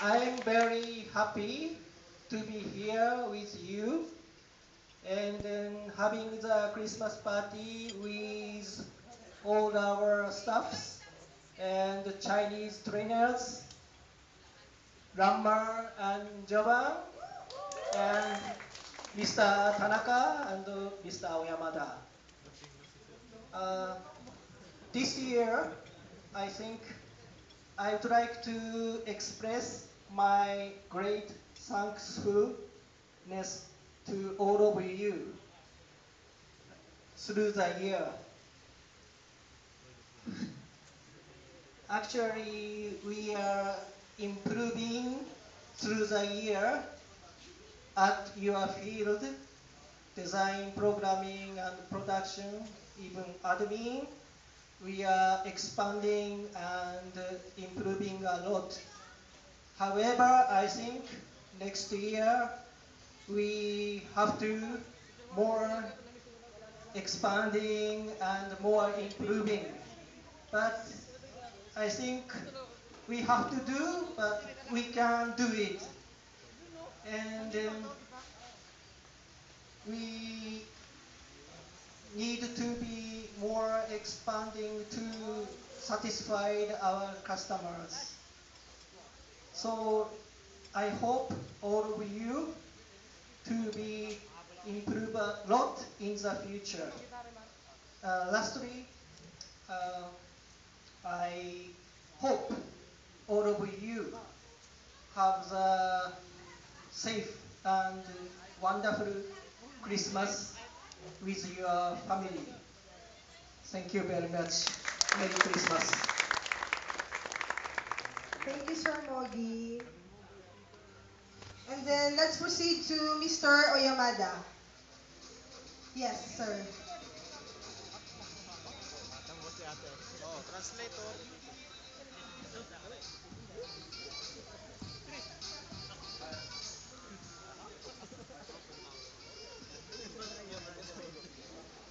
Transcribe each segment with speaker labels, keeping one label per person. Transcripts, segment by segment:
Speaker 1: I'm very happy to be here with you and then having the Christmas party with all our staffs and the Chinese trainers, Ramar and Javan, and Mr. Tanaka and Mr. Oyamada. Uh, this year, I think I would like to express my great thankfulness to all of you through the year. Actually, we are improving through the year at your field, design, programming, and production, even admin. We are expanding and improving a lot. However, I think next year we have to more expanding and more improving. But I think we have to do, but we can do it. And we need to be more expanding to satisfy our customers. So I hope all of you to be improve a lot in the future. Lastly, uh, I hope all of you have the safe and wonderful Christmas with your family. Thank you very much. Merry Christmas.
Speaker 2: Thank you, Sir Mogi. And then let's proceed to Mr. Oyamada. Yes, sir.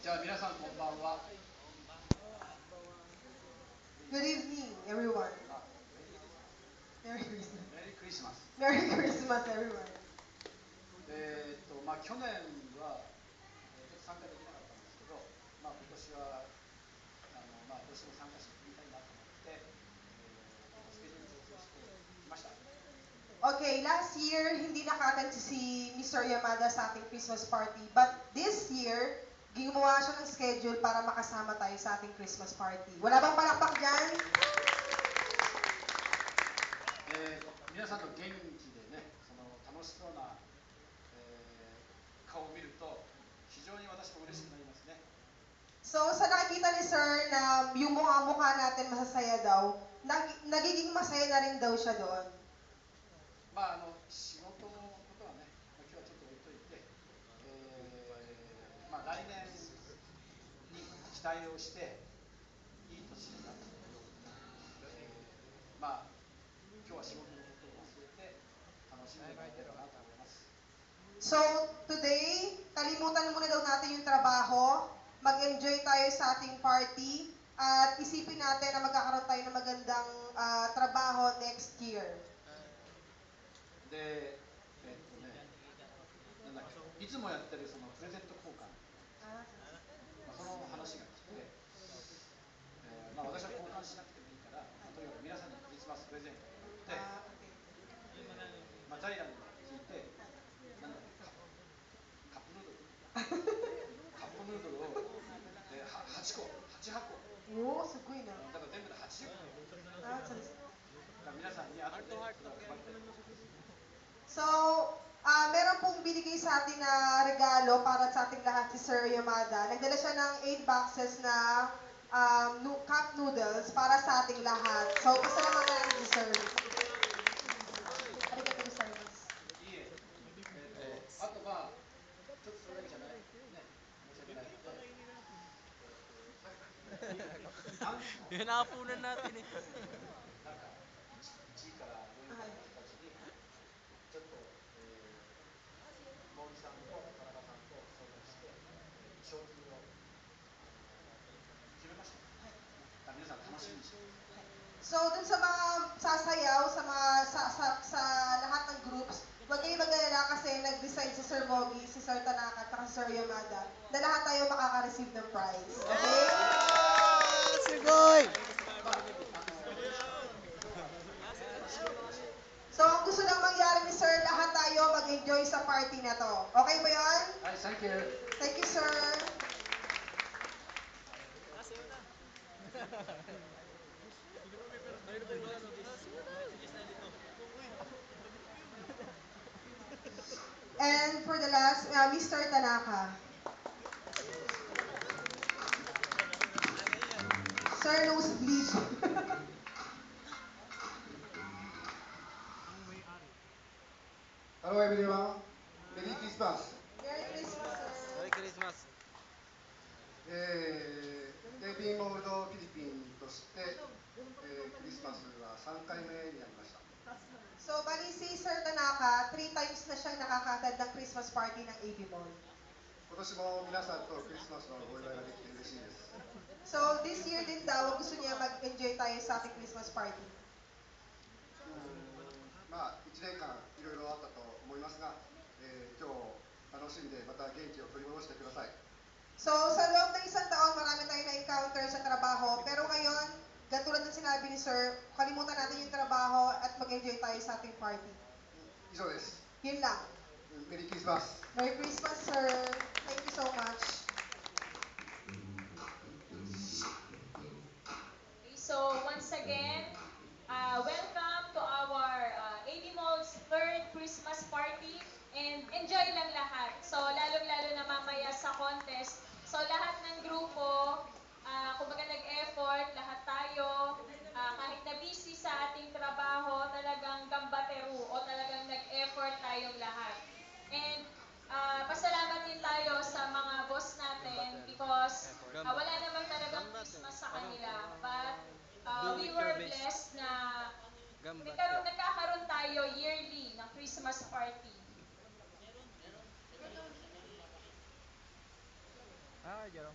Speaker 3: じゃあ皆さんこんばんは。
Speaker 2: Good evening, everyone.
Speaker 3: あ、メリークリスマス。
Speaker 2: Merry Christmas.
Speaker 3: メリークリスマス。
Speaker 2: Merry Christmas, everyone.
Speaker 3: 去年は、ちょっと参加できなかったんですけど、今年はどうしても参加してみたいなと思って、スケジュール調整してきました。
Speaker 2: Okay, last year, hindi naka-attend si Mr. Yamada sa ating Christmas party. But this year, gumawa siya ng schedule para makasama tayo sa ating Christmas party. Wala bang palakpak dyan?
Speaker 3: 皆さんの元気でね、その楽しそうな、顔を見ると非常に私も嬉しくなりますね。
Speaker 2: So, sa nakikita ni Sir na yung mukha-mukha natin masasaya daw, nagiging masaya na rin daw siya doon.
Speaker 3: 仕事のことはね、今日はちょっと置いといて、来年に期待をしていい年になってくるように、今日は仕事のことを忘れて楽しんでもらえればなと思います。
Speaker 2: So, today, kalimutan muna daw natin yung trabaho, mag-enjoy tayo sa ating party, at isipin natin na magkakaroon tayo ng magandang trabaho next year.
Speaker 3: で、なんだっけ、いつもやってるそのプレゼント交換、その話が来て、私は交換しなくてもいいから、とにかく皆さんにクリスマスプレゼントを送って、ジャイアンに聞いて、なんだっけ、カップヌードルカップヌードルを、8個、8箱、
Speaker 2: おー、すごいな。
Speaker 3: だから全部で80個、
Speaker 2: そうです。
Speaker 3: 皆さんに後でそれを配って。
Speaker 2: So, meron pong binigay sa atin na regalo para sa ating lahat si Sir Yamada. Nagdala siya ng 8 boxes na cup noodles para sa ating lahat. So, pasalamat natin si Sir. Arigato gozaimasu.
Speaker 3: いいえ、あとちょっとそれだけじゃない、ね、申し訳ないので、ダンスの
Speaker 4: Hinahapunan natin eh.
Speaker 3: なんか地位から上の人たちにちょっと、毛利さんと田中さんと相談して、賞金を決めました。皆さん楽しみにしてください。
Speaker 2: So, dun sa mga sasayaw, sa Sir Mogi, si Sir Tanaka, at si Sir Yamada, na lahat tayo makaka-receive ng prize. Okay? So, ang gusto lang mangyari ni Sir, lahat tayo mag-enjoy sa party na to. Okay ba yun?
Speaker 3: はい、サンキュー。
Speaker 2: Thank you, sir. And for the last, Mr. Tanaka. Sir, nosebleed.
Speaker 4: Hello everyone, Merry Christmas.
Speaker 2: Merry Christmas, sir.
Speaker 5: クリスマス。
Speaker 4: AB モールドフィリピンとして、クリスマスは3回目になりました。
Speaker 2: So, bali si Sir Tanaka, 3 times na siyang nakakatad ng Christmas party ng AB Mall.
Speaker 4: 今年も皆さんとクリスマスのお祝いができて嬉しいです。
Speaker 2: So, this year din daw, gusto niya mag-enjoy tayo sa ating Christmas party.
Speaker 4: まあ1年間いろいろあったと思いますが、今日楽しんでまた元気を取り戻してください。
Speaker 2: So, sa loob ng isang taon, marami tayong na-encounter sa trabaho. Pero ngayon, katulad ng sinabi ni Sir, kalimutan natin yung trabaho at mag-enjoy tayo sa ating party.
Speaker 4: 以上です。
Speaker 2: Yun lang.
Speaker 4: メリークリスマス。
Speaker 2: Merry Christmas, Sir. Thank you so much.
Speaker 6: So once again, welcome to our AB Mall's 3rd Christmas party and enjoy lang lahat. So lalong-lalo na mamaya sa contest. So lahat ng grupo, kumbaga nag-effort, lahat tayo, kahit na busy sa ating trabaho, talagang gambateru o talagang nag-effort tayong lahat. And pasalamat din tayo sa mga boss natin because wala naman talagang Christmas sa kanila. But we were blessed na nagkakaroon tayo yearly ng Christmas party.
Speaker 5: Ah, Jerome.